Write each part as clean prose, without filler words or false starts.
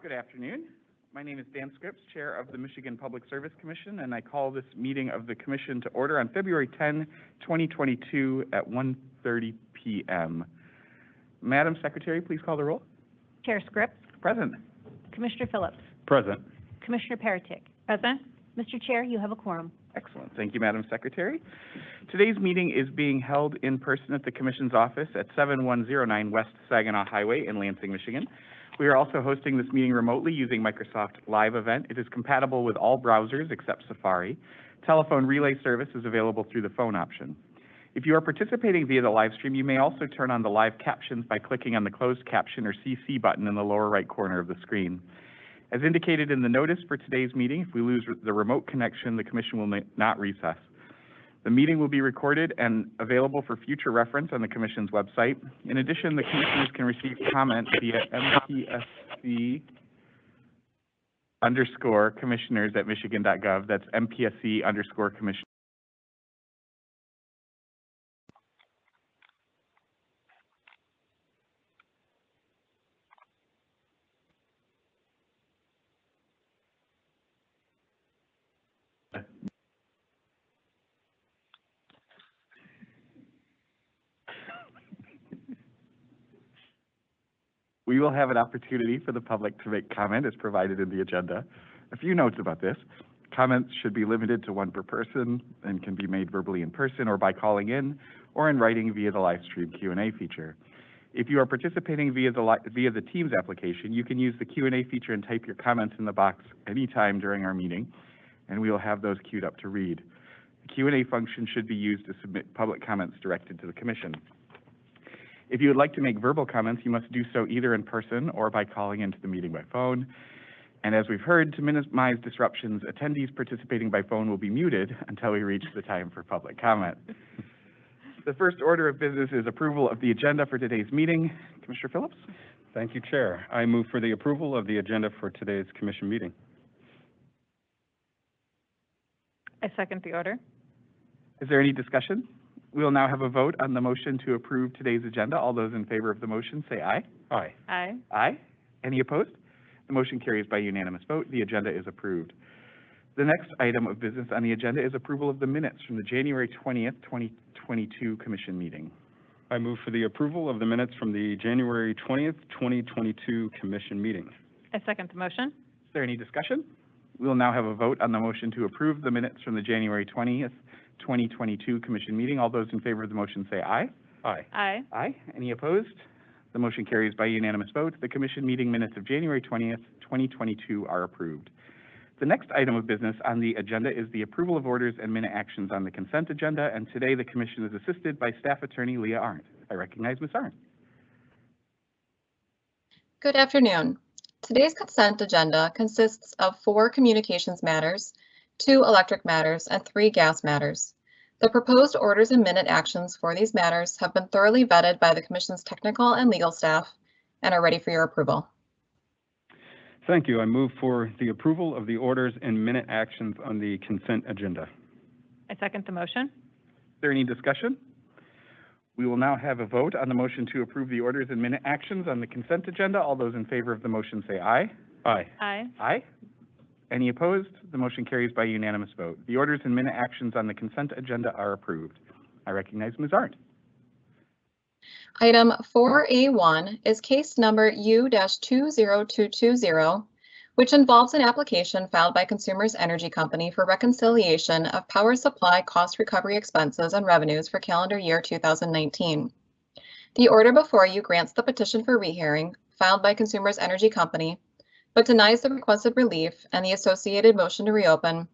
Good afternoon. My name is Dan Scripps, Chair of the Michigan Public Service Commission, and I call this meeting of the Commission to order on February 10, 2022 at 1:30 p.m. Madam Secretary, please call the roll. Chair Scripps. Present. Commissioner Phillips. Present. Commissioner Paratic. Present. Mr. Chair, you have a quorum. Excellent. Thank you, Madam Secretary. Today's meeting is being held in person at the Commission's office at 7109 West Saginaw Highway in Lansing, Michigan. We are also hosting this meeting remotely using Microsoft Live Event. It is compatible with all browsers except Safari. Telephone relay service is available through the phone option. If you are participating via the live stream, you may also turn on the live captions by clicking on the closed caption or CC button in the lower right corner of the screen. As indicated in the notice for today's meeting, if we lose the remote connection, the Commission will not recess. The meeting will be recorded and available for future reference on the Commission's website. In addition, the Commissioners can receive comments via mpsc_commissioners@michigan.gov. That's mpsc_commissioners. We will have an opportunity for the public to make comment as provided in the agenda. A few notes about this. Comments should be limited to one per person and can be made verbally in person or by calling in or in writing via the live stream Q&A feature. If you are participating via the Teams application, you can use the Q&A feature and type your comments in the box anytime during our meeting, and we will have those queued up to read. The Q&A function should be used to submit public comments directed to the Commission. If you would like to make verbal comments, you must do so either in person or by calling into the meeting by phone. And as we've heard, to minimize disruptions, attendees participating by phone will be muted until we reach the time for public comment. The first order of business is approval of the agenda for today's meeting. Commissioner Phillips? Thank you, Chair. I move for the approval of the agenda for today's Commission meeting. I second the order. Is there any discussion? We will now have a vote on the motion to approve today's agenda. All those in favor of the motion say aye. Aye. Aye. Aye. Any opposed? The motion carries by unanimous vote. The agenda is approved. The next item of business on the agenda is approval of the minutes from the January 20th, 2022 Commission meeting. I move for the approval of the minutes from the January 20th, 2022 Commission meeting. I second the motion. Is there any discussion? We will now have a vote on the motion to approve the minutes from the January 20th, 2022 Commission meeting. All those in favor of the motion say aye. Aye. Aye. Aye. Any opposed? The motion carries by unanimous vote. The Commission meeting minutes of January 20th, 2022 are approved. The next item of business on the agenda is the approval of orders and minute actions on the consent agenda, and today the Commission is assisted by Staff Attorney Leah Arndt. I recognize Ms. Arndt. Good afternoon. Today's consent agenda consists of 4 communications matters, 2 electric matters, and 3 gas matters. The proposed orders and minute actions for these matters have been thoroughly vetted by the Commission's technical and legal staff and are ready for your approval. Thank you. I move for the approval of the orders and minute actions on the consent agenda. I second the motion. Is there any discussion? We will now have a vote on the motion to approve the orders and minute actions on the consent agenda. All those in favor of the motion say aye. Aye. Aye. Aye. Any opposed? The motion carries by unanimous vote. The orders and minute actions on the consent agenda are approved. I recognize Ms. Arndt. Item 4A1 is case number U-20220, which involves an application filed by Consumers Energy Company for reconciliation of power supply cost recovery expenses and revenues for calendar year 2019. The order before you grants the petition for rehearing filed by Consumers Energy Company, but denies the requested relief and the associated motion to reopen,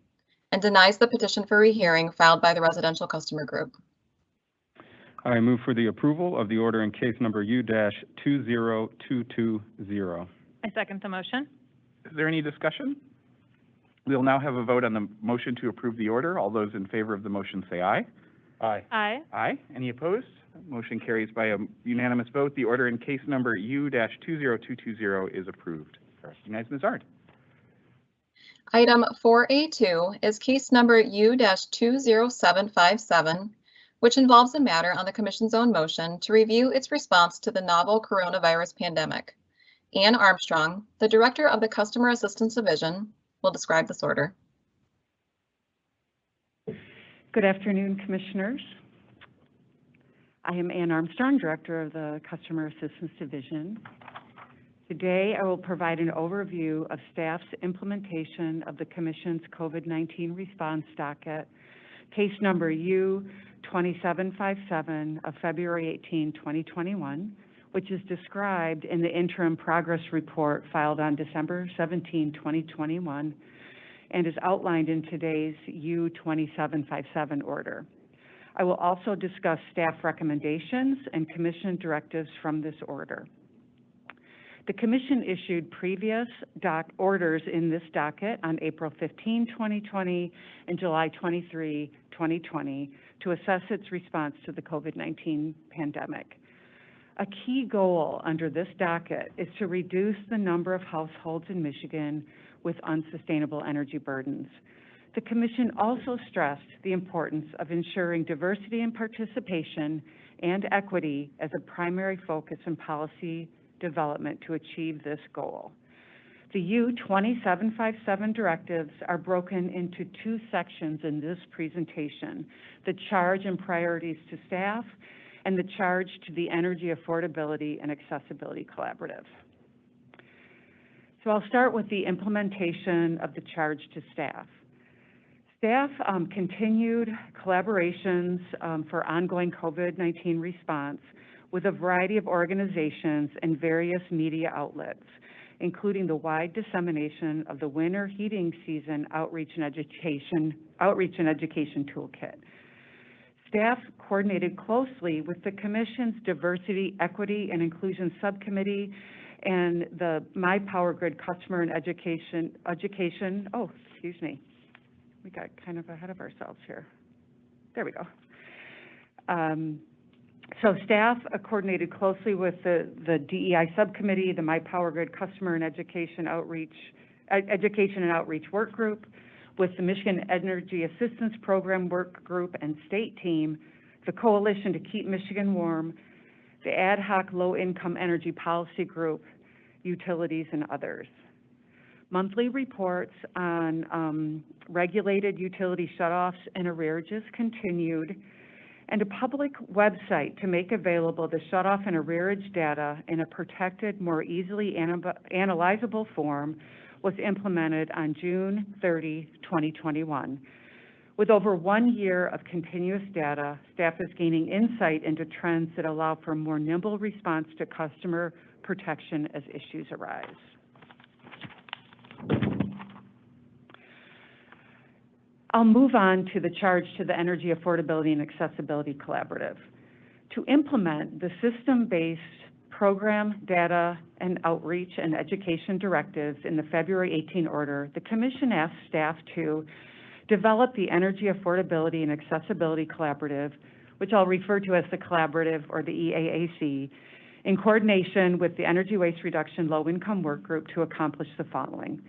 and denies the petition for rehearing filed by the residential customer group. I move for the approval of the order in case number U-20220. I second the motion. Is there any discussion? We'll now have a vote on the motion to approve the order. All those in favor of the motion say aye. Aye. Aye. Aye. Any opposed? Motion carries by a unanimous vote. The order in case number U-20220 is approved. I recognize Ms. Arndt. Item 4A2 is case number U-20757, which involves a matter on the Commission's own motion to review its response to the novel coronavirus pandemic. Ann Armstrong, the Director of the Customer Assistance Division, will describe this order. Good afternoon, Commissioners. I am Ann Armstrong, Director of the Customer Assistance Division. Today, I will provide an overview of staff's implementation of the Commission's COVID-19 response docket, case number U-2757 of February 18, 2021, which is described in the interim progress report filed on December 17, 2021, and is outlined in today's U-2757 order. I will also discuss staff recommendations and Commission directives from this order. The Commission issued previous orders in this docket on April 15, 2020 and July 23, 2020 to assess its response to the COVID-19 pandemic. A key goal under this docket is to reduce the number of households in Michigan with unsustainable energy burdens. The Commission also stressed the importance of ensuring diversity and participation and equity as a primary focus in policy development to achieve this goal. The U-2757 directives are broken into two sections in this presentation: the charge and priorities to staff, and the charge to the Energy Affordability and Accessibility Collaborative. So I'll start with the implementation of the charge to staff. Staff continued collaborations for ongoing COVID-19 response with a variety of organizations and various media outlets, including the wide dissemination of the winter heating season outreach and education toolkit. Staff coordinated closely with the Commission's Diversity, Equity, and Inclusion Subcommittee and the My Power Grid Customer and Education, we got kind of ahead of ourselves here. There we go. So staff coordinated closely with the DEI Subcommittee, the My Power Grid Customer and Education and Outreach Work Group, with the Michigan Energy Assistance Program Work Group and State Team, the Coalition to Keep Michigan Warm, the Ad Hoc Low Income Energy Policy Group, utilities, and others. Monthly reports on regulated utility shutoffs and arrearages continued, and a public website to make available the shutoff and arrearage data in a protected, more easily analyzable form was implemented on June 30, 2021. With over 1 year of continuous data, staff is gaining insight into trends that allow for more nimble response to customer protection as issues arise. I'll move on to the charge to the Energy Affordability and Accessibility Collaborative. To implement the system-based program, data, and outreach and education directives in the February 18 order, the Commission asked staff to develop the Energy Affordability and Accessibility Collaborative, which I'll refer to as the Collaborative or the EAAC, in coordination with the Energy Waste Reduction Low Income Work Group to accomplish the following.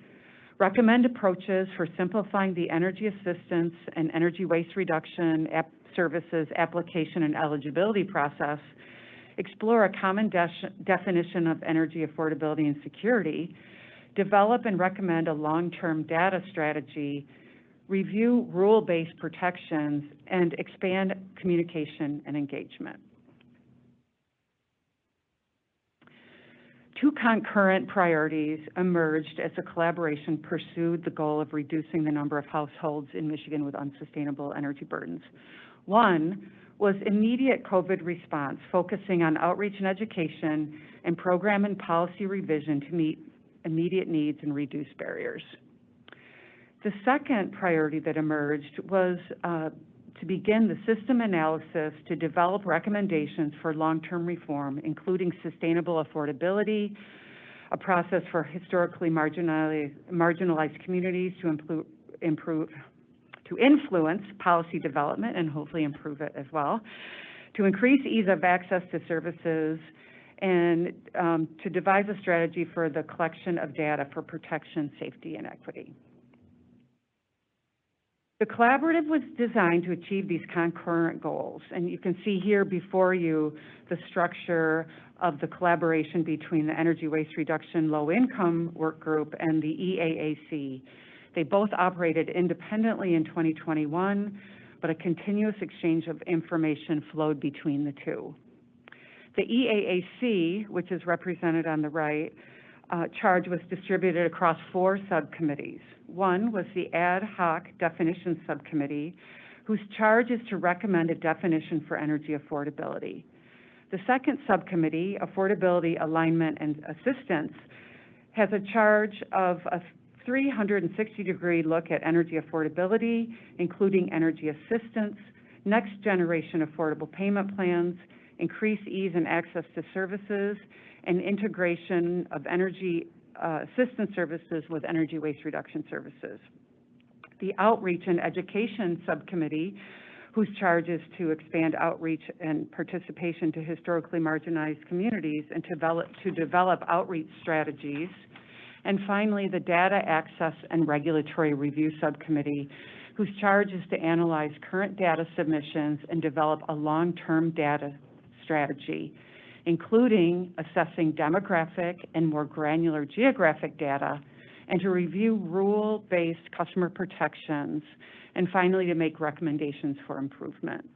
Recommend approaches for simplifying the energy assistance and energy waste reduction services application and eligibility process, explore a common definition of energy affordability and security, develop and recommend a long-term data strategy, review rule-based protections, and expand communication and engagement. Two concurrent priorities emerged as the collaboration pursued the goal of reducing the number of households in Michigan with unsustainable energy burdens. One was immediate COVID response, focusing on outreach and education and program and policy revision to meet immediate needs and reduce barriers. The second priority that emerged was to begin the system analysis to develop recommendations for long-term reform, including sustainable affordability, a process for historically marginalized communities to influence policy development and hopefully improve it as well, to increase ease of access to services, and to devise a strategy for the collection of data for protection, safety, and equity. The collaborative was designed to achieve these concurrent goals, and you can see here before you the structure of the collaboration between the Energy Waste Reduction Low Income Work Group and the EAAC. They both operated independently in 2021, but a continuous exchange of information flowed between the two. The EAAC, which is represented on the right, charge was distributed across 4 subcommittees. One was the Ad Hoc Definition Subcommittee, whose charge is to recommend a definition for energy affordability. The second subcommittee, Affordability, Alignment, and Assistance, has a charge of a 360-degree look at energy affordability, including energy assistance, next generation affordable payment plans, increased ease and access to services, and integration of energy assistance services with energy waste reduction services. The Outreach and Education Subcommittee, whose charge is to expand outreach and participation to historically marginalized communities and to develop outreach strategies. And finally, the Data Access and Regulatory Review Subcommittee, whose charge is to analyze current data submissions and develop a long-term data strategy, including assessing demographic and more granular geographic data, and to review rule-based customer protections, and finally, to make recommendations for improvement.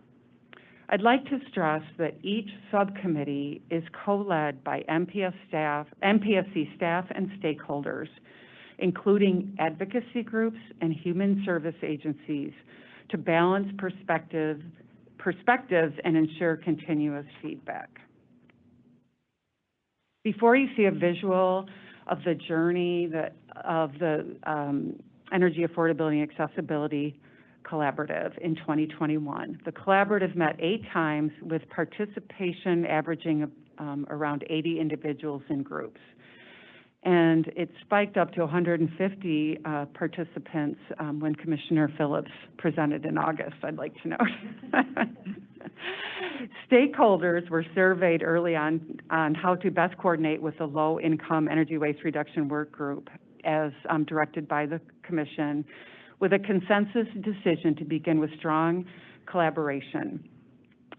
I'd like to stress that each subcommittee is co-led by MPSC staff and stakeholders, including advocacy groups and human service agencies, to balance perspectives and ensure continuous feedback. Before you see a visual of the journey of the Energy Affordability and Accessibility Collaborative in 2021. The collaborative met 8 times with participation averaging around 80 individuals in groups. And it spiked up to 150 participants when Commissioner Phillips presented in August, I'd like to note. Stakeholders were surveyed early on how to best coordinate with the low-income energy waste reduction work group as directed by the Commission, with a consensus decision to begin with strong collaboration.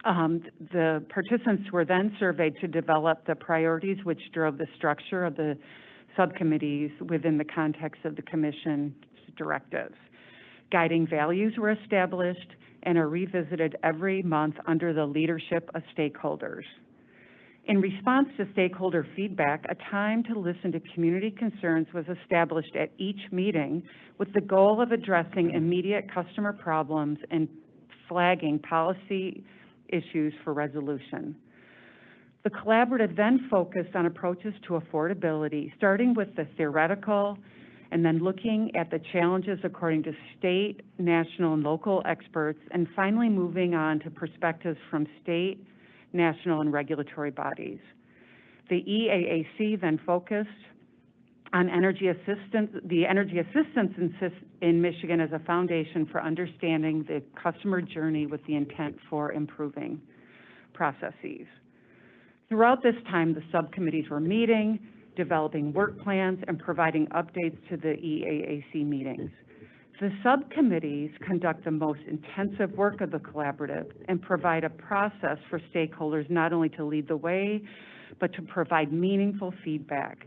The participants were then surveyed to develop the priorities which drove the structure of the subcommittees within the context of the Commission's directives. Guiding values were established and are revisited every month under the leadership of stakeholders. In response to stakeholder feedback, a time to listen to community concerns was established at each meeting with the goal of addressing immediate customer problems and flagging policy issues for resolution. The collaborative then focused on approaches to affordability, starting with the theoretical and then looking at the challenges according to state, national, and local experts, and finally moving on to perspectives from state, national, and regulatory bodies. The EAAC then focused on energy assistance, the energy assistance in Michigan as a foundation for understanding the customer journey with the intent for improving processes. Throughout this time, the subcommittees were meeting, developing work plans, and providing updates to the EAAC meetings. The subcommittees conduct the most intensive work of the collaborative and provide a process for stakeholders not only to lead the way, but to provide meaningful feedback.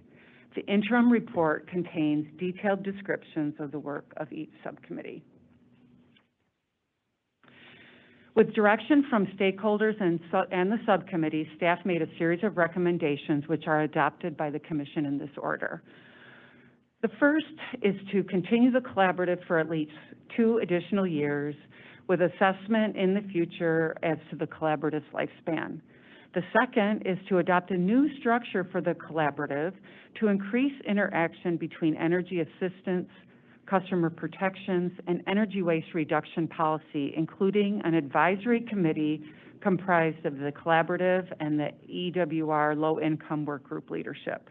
The interim report contains detailed descriptions of the work of each subcommittee. With direction from stakeholders and the subcommittee, staff made a series of recommendations which are adopted by the Commission in this order. The first is to continue the collaborative for at least 2 additional years with assessment in the future as to the collaborative's lifespan. The second is to adopt a new structure for the collaborative to increase interaction between energy assistance, customer protections, and energy waste reduction policy, including an advisory committee comprised of the collaborative and the EWR low-income work group leadership.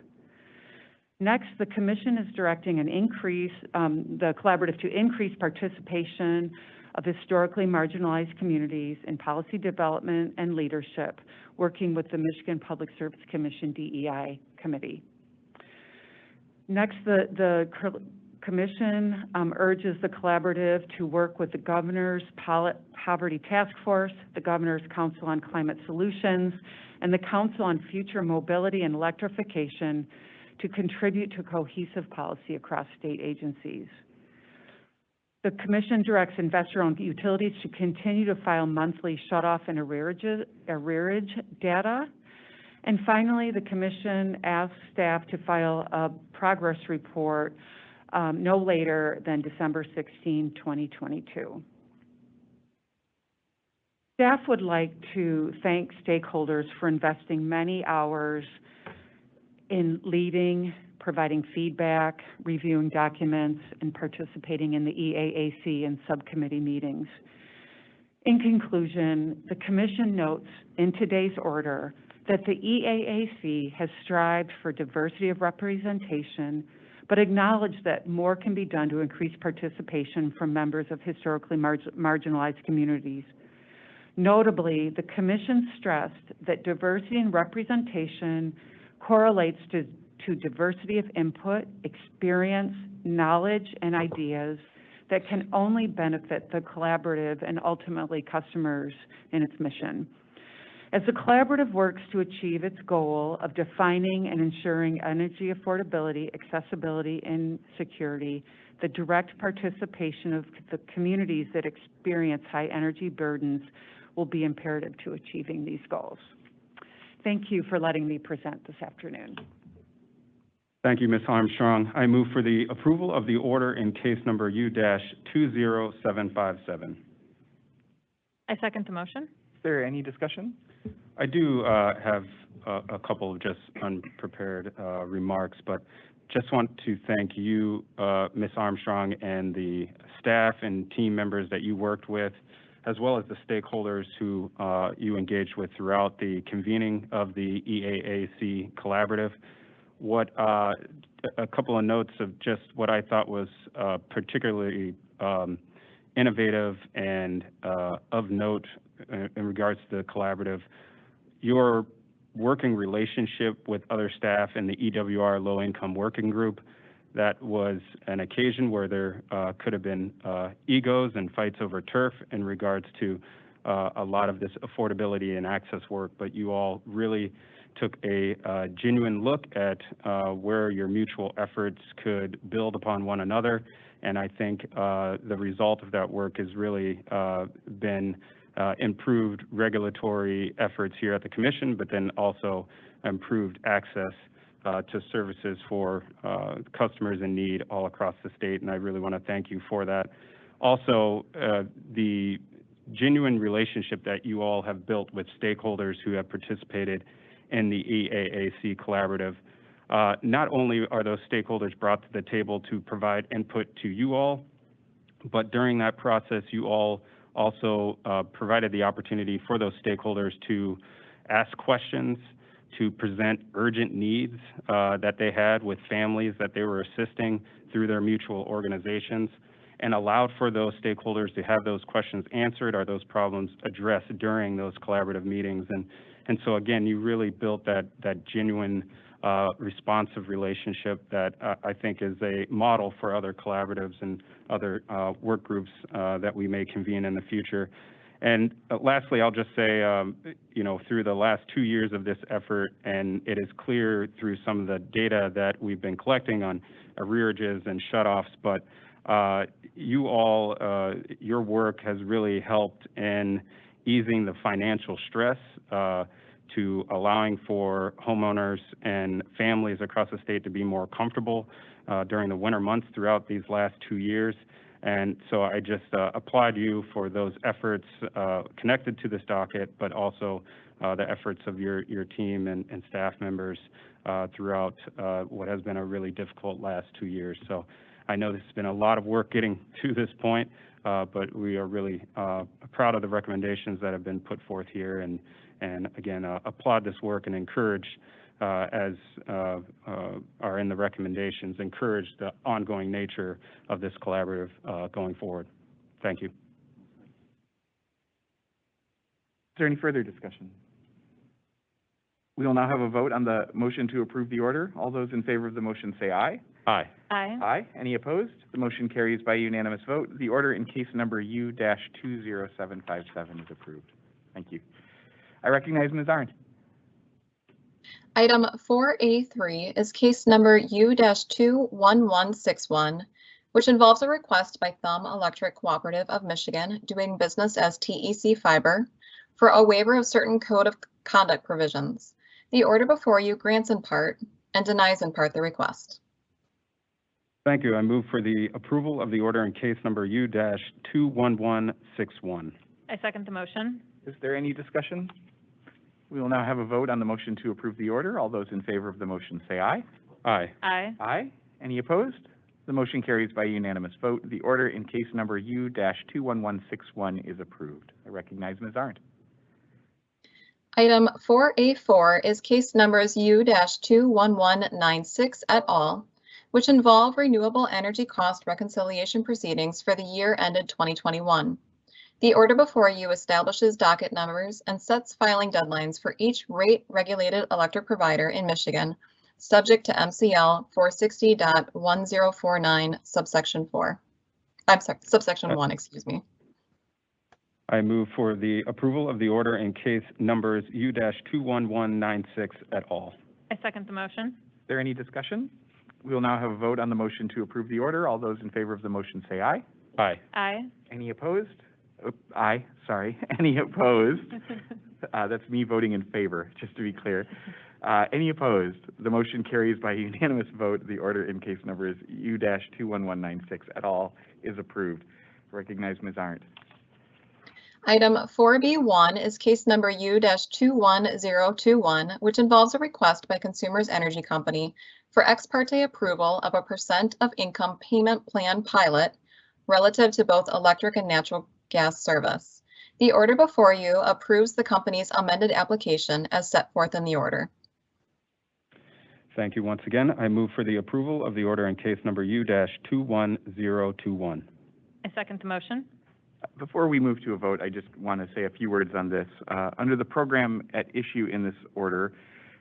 Next, the Commission is directing the collaborative to increase participation of historically marginalized communities in policy development and leadership, working with the Michigan Public Service Commission DEI Committee. Next, the Commission urges the collaborative to work with the Governor's Poverty Task Force, the Governor's Council on Climate Solutions, and the Council on Future Mobility and Electrification to contribute to cohesive policy across state agencies. The Commission directs investor-owned utilities to continue to file monthly shutoff and arrearage data. And finally, the Commission asks staff to file a progress report no later than December 16, 2022. Staff would like to thank stakeholders for investing many hours in leading, providing feedback, reviewing documents, and participating in the EAAC and subcommittee meetings. In conclusion, the Commission notes in today's order that the EAAC has strived for diversity of representation, but acknowledged that more can be done to increase participation from members of historically marginalized communities. Notably, the Commission stressed that diversity and representation correlates to diversity of input, experience, knowledge, and ideas that can only benefit the collaborative and ultimately customers in its mission. As the collaborative works to achieve its goal of defining and ensuring energy affordability, accessibility, and security, the direct participation of the communities that experience high energy burdens will be imperative to achieving these goals. Thank you for letting me present this afternoon. Thank you, Ms. Armstrong. I move for the approval of the order in case number U-20757. I second the motion. Is there any discussion? I do have a couple of just unprepared remarks, but just want to thank you, Ms. Armstrong, and the staff and team members that you worked with, as well as the stakeholders who you engaged with throughout the convening of the EAAC collaborative. What a couple of notes of just what I thought was particularly innovative and of note in regards to the collaborative. Your working relationship with other staff in the EWR Low Income Working Group, that was an occasion where there could have been egos and fights over turf in regards to a lot of this affordability and access work, but you all really took a genuine look at where your mutual efforts could build upon one another. And I think the result of that work has really been improved regulatory efforts here at the Commission, but then also improved access to services for customers in need all across the state. And I really want to thank you for that. Also, the genuine relationship that you all have built with stakeholders who have participated in the EAAC collaborative. Not only are those stakeholders brought to the table to provide input to you all, but during that process, you all also provided the opportunity for those stakeholders to ask questions, to present urgent needs that they had with families that they were assisting through their mutual organizations, and allowed for those stakeholders to have those questions answered or those problems addressed during those collaborative meetings. And so again, you really built that genuine responsive relationship that I think is a model for other collaboratives and other work groups that we may convene in the future. And lastly, I'll just say, through the last 2 years of this effort, and it is clear through some of the data that we've been collecting on arrearages and shutoffs, but you all, your work has really helped in easing the financial stress to allowing for homeowners and families across the state to be more comfortable during the winter months throughout these last 2 years. And so I just applaud you for those efforts connected to this docket, but also the efforts of your team and staff members throughout what has been a really difficult last 2 years. So I know this has been a lot of work getting to this point, but we are really proud of the recommendations that have been put forth here, and again, applaud this work and encourage, as are in the recommendations, encourage the ongoing nature of this collaborative going forward. Thank you. Is there any further discussion? We will now have a vote on the motion to approve the order. All those in favor of the motion say aye. Aye. Aye. Aye. Any opposed? The motion carries by unanimous vote. The order in case number U-20757 is approved. Thank you. I recognize Ms. Arndt. Item 4A3 is case number U-21161, which involves a request by Thumb Electric Cooperative of Michigan, doing business as TEC Fiber, for a waiver of certain code of conduct provisions. The order before you grants in part and denies in part the request. Thank you. I move for the approval of the order in case number U-21161. I second the motion. Is there any discussion? We will now have a vote on the motion to approve the order. All those in favor of the motion say aye. Aye. Aye. Aye. Any opposed? The motion carries by unanimous vote. The order in case number U-21161 is approved. I recognize Ms. Arndt. Item 4A4 is case numbers U-21196 et al., which involve renewable energy cost reconciliation proceedings for the year ended 2021. The order before you establishes docket numbers and sets filing deadlines for each rate-regulated electric provider in Michigan, subject to MCL 460.1049 subsection 4. I'm sorry, subsection 1, excuse me. I move for the approval of the order in case numbers U-21196 et al. I second the motion. Is there any discussion? We will now have a vote on the motion to approve the order. All those in favor of the motion say aye. Aye. Aye. Any opposed? Aye, sorry. Any opposed? That's me voting in favor, just to be clear. Any opposed? The motion carries by unanimous vote. The order in case numbers U-21196 et al. Is approved. Recognize Ms. Arndt. Item 4B1 is case number U-21021, which involves a request by Consumers Energy Company for ex parte approval of a percent of income payment plan pilot relative to both electric and natural gas service. The order before you approves the company's amended application as set forth in the order. Thank you once again. I move for the approval of the order in case number U-21021. I second the motion. Before we move to a vote, I just want to say a few words on this. Under the program at issue in this order,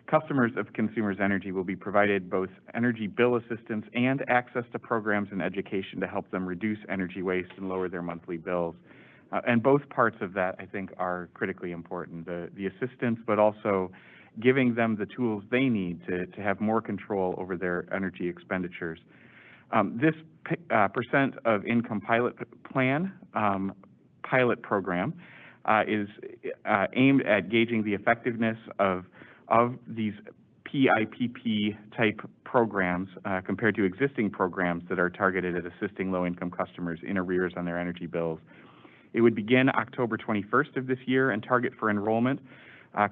customers of Consumers Energy will be provided both energy bill assistance and access to programs and education to help them reduce energy waste and lower their monthly bills. And both parts of that, I think, are critically important, the assistance, but also giving them the tools they need to have more control over their energy expenditures. This percent of income pilot program is aimed at gauging the effectiveness of these PIPP type programs compared to existing programs that are targeted at assisting low-income customers in arrears on their energy bills. It would begin October 21st of this year and target for enrollment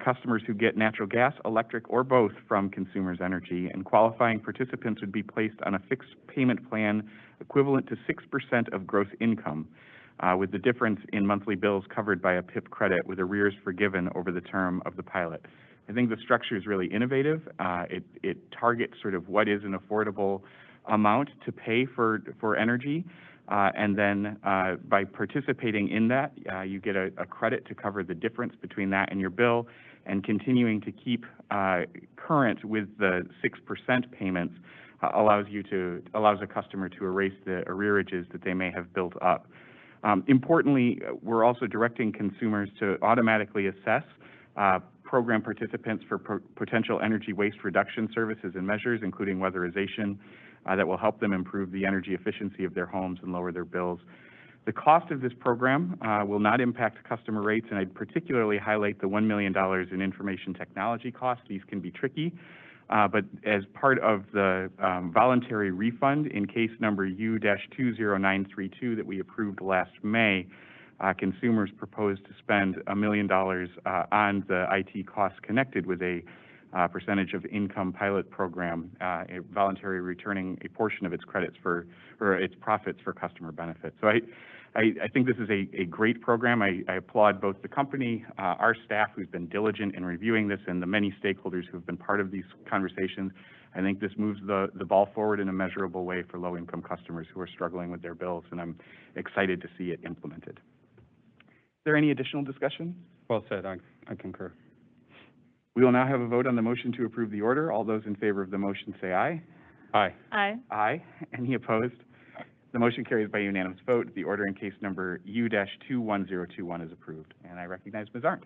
customers who get natural gas, electric, or both from Consumers Energy, and qualifying participants would be placed on a fixed payment plan equivalent to 6% of gross income, with the difference in monthly bills covered by a PIP credit with arrears forgiven over the term of the pilot. I think the structure is really innovative. It targets sort of what is an affordable amount to pay for energy, and then by participating in that, you get a credit to cover the difference between that and your bill, and continuing to keep current with the 6% payments allows a customer to erase the arrearages that they may have built up. Importantly, we're also directing consumers to automatically assess program participants for potential energy waste reduction services and measures, including weatherization, that will help them improve the energy efficiency of their homes and lower their bills. The cost of this program will not impact customer rates, and I'd particularly highlight the $1 million in information technology costs. These can be tricky, but as part of the voluntary refund in case number U-20932 that we approved last May, consumers proposed to spend $1 million on the IT costs connected with a percentage of income pilot program, voluntary returning a portion of its credits or its profits for customer benefits. So I think this is a great program. I applaud both the company, our staff who's been diligent in reviewing this, and the many stakeholders who have been part of these conversations. I think this moves the ball forward in a measurable way for low-income customers who are struggling with their bills, and I'm excited to see it implemented. Is there any additional discussion? Well said. I concur. We will now have a vote on the motion to approve the order. All those in favor of the motion say aye. Aye. Aye. Aye. Any opposed? The motion carries by unanimous vote. The order in case number U-21021 is approved. And I recognize Ms. Arndt.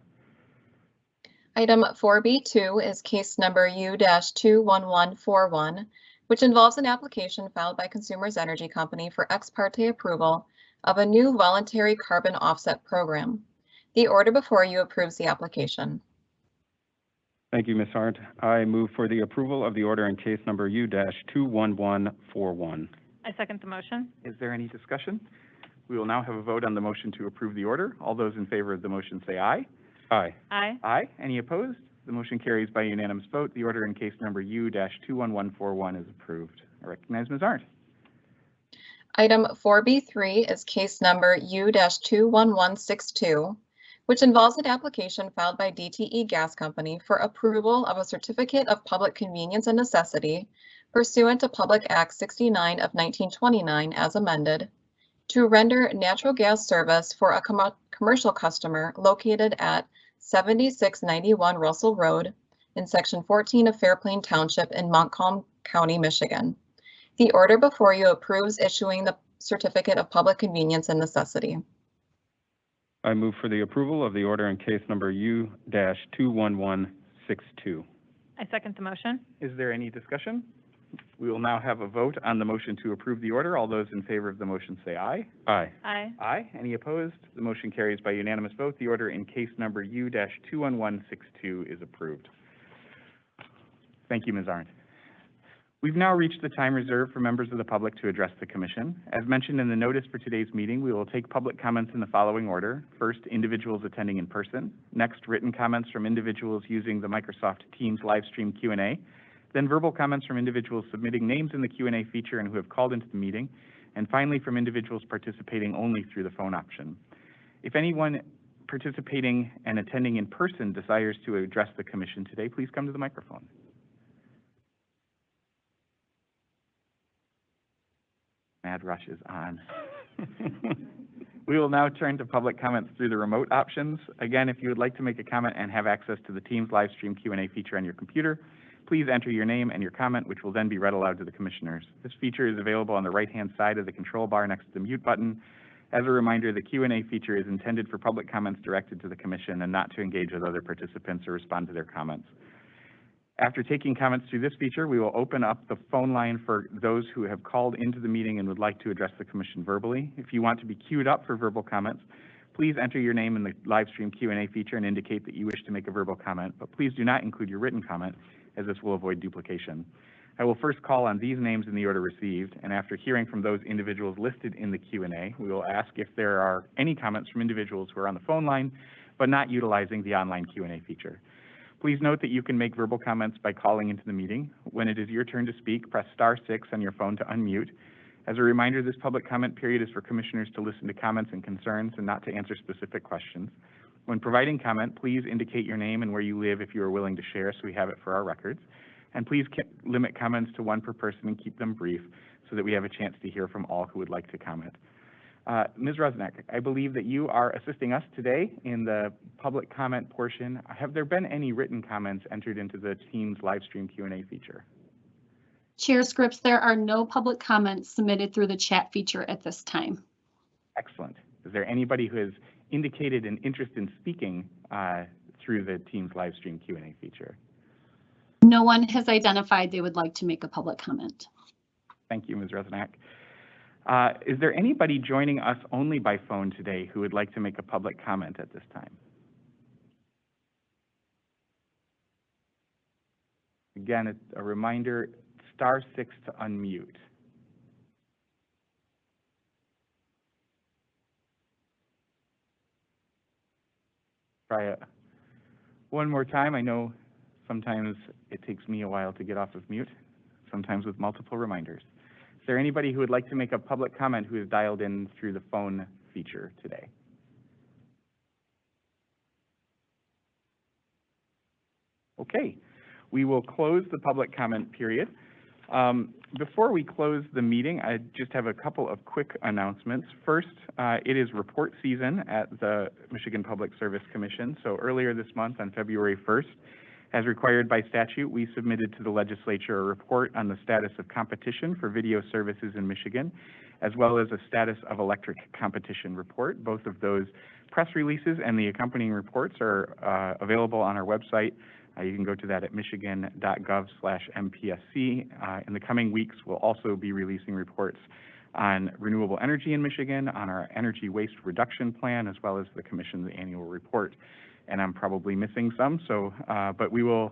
Item 4B2 is case number U-21141, which involves an application filed by Consumers Energy Company for ex parte approval of a new voluntary carbon offset program. The order before you approves the application. Thank you, Ms. Arndt. I move for the approval of the order in case number U-21141. I second the motion. Is there any discussion? We will now have a vote on the motion to approve the order. All those in favor of the motion say aye. Aye. Aye. Aye. Any opposed? The motion carries by unanimous vote. The order in case number U-21141 is approved. I recognize Ms. Arndt. Item 4B3 is case number U-21162, which involves an application filed by DTE Gas Company for approval of a certificate of public convenience and necessity pursuant to Public Act 69 of 1929 as amended to render natural gas service for a commercial customer located at 7691 Russell Road in Section 14 of Fairplain Township in Montcalm County, Michigan. The order before you approves issuing the certificate of public convenience and necessity. I move for the approval of the order in case number U-21162. I second the motion. Is there any discussion? We will now have a vote on the motion to approve the order. All those in favor of the motion say aye. Aye. Aye. Aye. Any opposed? The motion carries by unanimous vote. The order in case number U-21162 is approved. Thank you, Ms. Arndt. We've now reached the time reserved for members of the public to address the Commission. As mentioned in the notice for today's meeting, we will take public comments in the following order. First, individuals attending in person. Next, written comments from individuals using the Microsoft Teams live stream Q&A. Then verbal comments from individuals submitting names in the Q&A feature and who have called into the meeting. And finally, from individuals participating only through the phone option. If anyone participating and attending in person desires to address the Commission today, please come to the microphone. Mad rush is on. We will now turn to public comments through the remote options. Again, if you would like to make a comment and have access to the Teams live stream Q&A feature on your computer, please enter your name and your comment, which will then be read aloud to the commissioners. This feature is available on the right-hand side of the control bar next to the mute button. As a reminder, the Q&A feature is intended for public comments directed to the Commission and not to engage with other participants or respond to their comments. After taking comments through this feature, we will open up the phone line for those who have called into the meeting and would like to address the Commission verbally. If you want to be queued up for verbal comments, please enter your name in the live stream Q&A feature and indicate that you wish to make a verbal comment, but please do not include your written comment, as this will avoid duplication. I will first call on these names in the order received, and after hearing from those individuals listed in the Q&A, we will ask if there are any comments from individuals who are on the phone line, but not utilizing the online Q&A feature. Please note that you can make verbal comments by calling into the meeting. When it is your turn to speak, press *6 on your phone to unmute. As a reminder, this public comment period is for commissioners to listen to comments and concerns and not to answer specific questions. When providing comment, please indicate your name and where you live if you are willing to share, so we have it for our records. And please limit comments to one per person and keep them brief so that we have a chance to hear from all who would like to comment. Ms. Rusnak, I believe that you are assisting us today in the public comment portion. Have there been any written comments entered into the Teams live stream Q&A feature? Chair Scripps, there are no public comments submitted through the chat feature at this time. Excellent. Is there anybody who has indicated an interest in speaking through the Teams live stream Q&A feature? No one has identified they would like to make a public comment. Thank you, Ms. Rusnak. Is there anybody joining us only by phone today who would like to make a public comment at this time? Again, it's a reminder, *6 to unmute. Try it one more time. I know sometimes it takes me a while to get off of mute, sometimes with multiple reminders. Is there anybody who would like to make a public comment who is dialed in through the phone feature today? Okay, we will close the public comment period. Before we close the meeting, I just have a couple of quick announcements. First, it is report season at the Michigan Public Service Commission. So earlier this month on February 1st, As required by statute, we submitted to the legislature a report on the status of competition for video services in Michigan, as well as a status of electric competition report. Both of those press releases and the accompanying reports are available on our website. You can go to that at michigan.gov/MPSC. In the coming weeks, we'll also be releasing reports on renewable energy in Michigan, on our energy waste reduction plan, as well as the Commission's annual report. And I'm probably missing some, but we will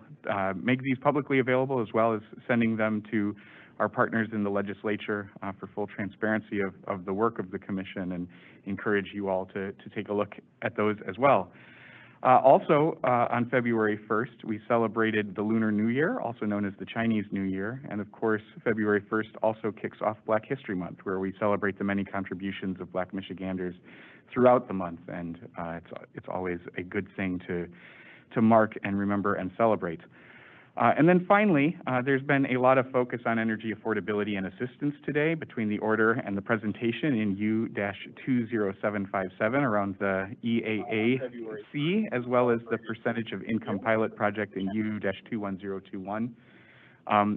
make these publicly available, as well as sending them to our partners in the legislature for full transparency of the work of the Commission, and encourage you all to take a look at those as well. Also, on February 1st, we celebrated the Lunar New Year, also known as the Chinese New Year. And of course, February 1st also kicks off Black History Month, where we celebrate the many contributions of Black Michiganders throughout the month. And it's always a good thing to mark and remember and celebrate. And then finally, there's been a lot of focus on energy affordability and assistance today between the order and the presentation in U-20757 around the EAAC, as well as the percentage of income pilot project in U-21021.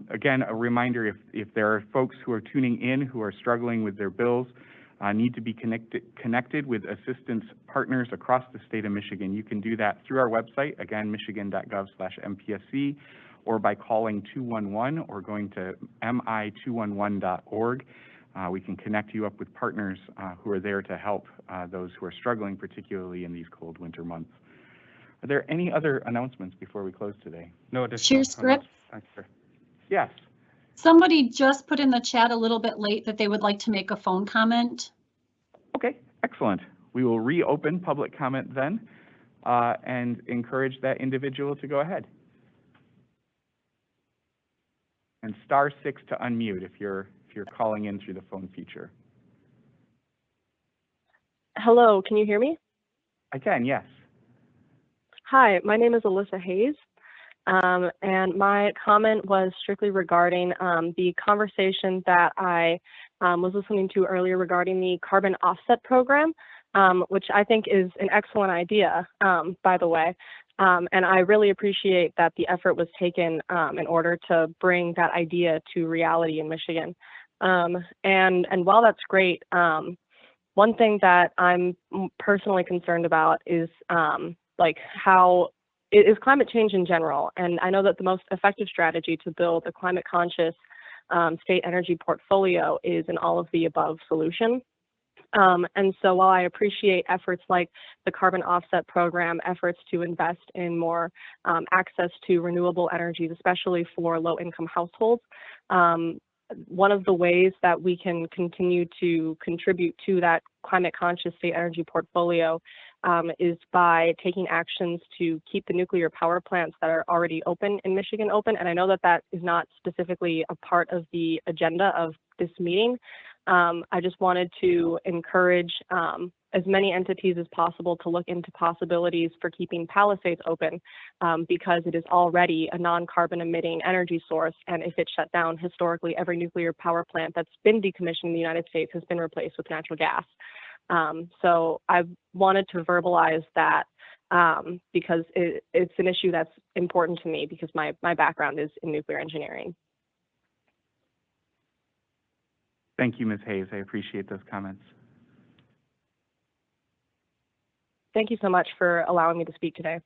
Again, a reminder, if there are folks who are tuning in who are struggling with their bills, need to be connected with assistance partners across the state of Michigan, you can do that through our website, again, michigan.gov/MPSC, or by calling 211 or going to mi211.org. We can connect you up with partners who are there to help those who are struggling, particularly in these cold winter months. Are there any other announcements before we close today? No additional. Chair Scripps? Thanks, sir. Yes. Somebody just put in the chat a little bit late that they would like to make a phone comment. Okay, excellent. We will reopen public comment then and encourage that individual to go ahead. And *6 to unmute if you're calling in through the phone feature. Hello, can you hear me? I can, yes. Hi, my name is Alyssa Hayes, and my comment was strictly regarding the conversation that I was listening to earlier regarding the carbon offset program, which I think is an excellent idea, by the way. And I really appreciate that the effort was taken in order to bring that idea to reality in Michigan. And while that's great, one thing that I'm personally concerned about is how it is climate change in general. And I know that the most effective strategy to build a climate conscious state energy portfolio is an all of the above solution. And so while I appreciate efforts like the carbon offset program, efforts to invest in more access to renewable energies, especially for low income households, one of the ways that we can continue to contribute to that climate conscious state energy portfolio is by taking actions to keep the nuclear power plants that are already open in Michigan open. And I know that that is not specifically a part of the agenda of this meeting. I just wanted to encourage as many entities as possible to look into possibilities for keeping Palisades open because it is already a non-carbon emitting energy source. And if it's shut down, historically, every nuclear power plant that's been decommissioned in the United States has been replaced with natural gas. So I wanted to verbalize that because it's an issue that's important to me because my background is in nuclear engineering. Thank you, Ms. Hayes. I appreciate those comments. Thank you so much for allowing me to speak today.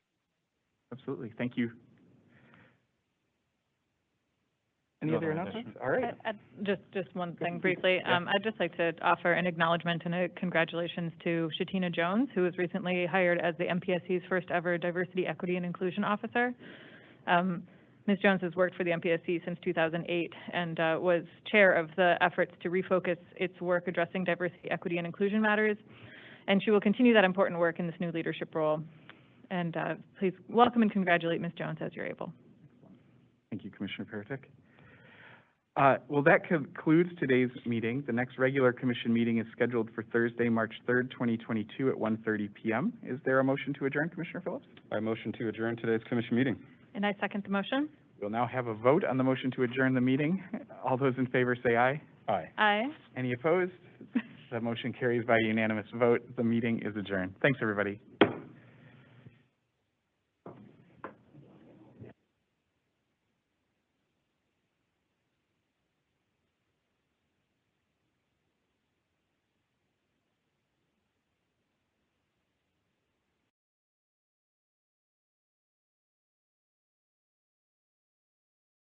Absolutely. Thank you. Any other announcements? All right. Just one thing briefly. I'd just like to offer an acknowledgement and a congratulations to Shatina Jones, who was recently hired as the MPSC's first ever Diversity, Equity, and Inclusion Officer. Ms. Jones has worked for the MPSC since 2008 and was chair of the efforts to refocus its work addressing diversity, equity, and inclusion matters. And she will continue that important work in this new leadership role. And please welcome and congratulate Ms. Jones as you're able. Thank you, Commissioner Peretick. Well, that concludes today's meeting. The next regular commission meeting is scheduled for Thursday, March 3rd, 2022 at 1:30 p.m. Is there a motion to adjourn, Commissioner Phillips? I motion to adjourn today's commission meeting. And I second the motion. We'll now have a vote on the motion to adjourn the meeting. All those in favor say aye. Aye. Aye. Any opposed? The motion carries by unanimous vote. The meeting is adjourned. Thanks, everybody.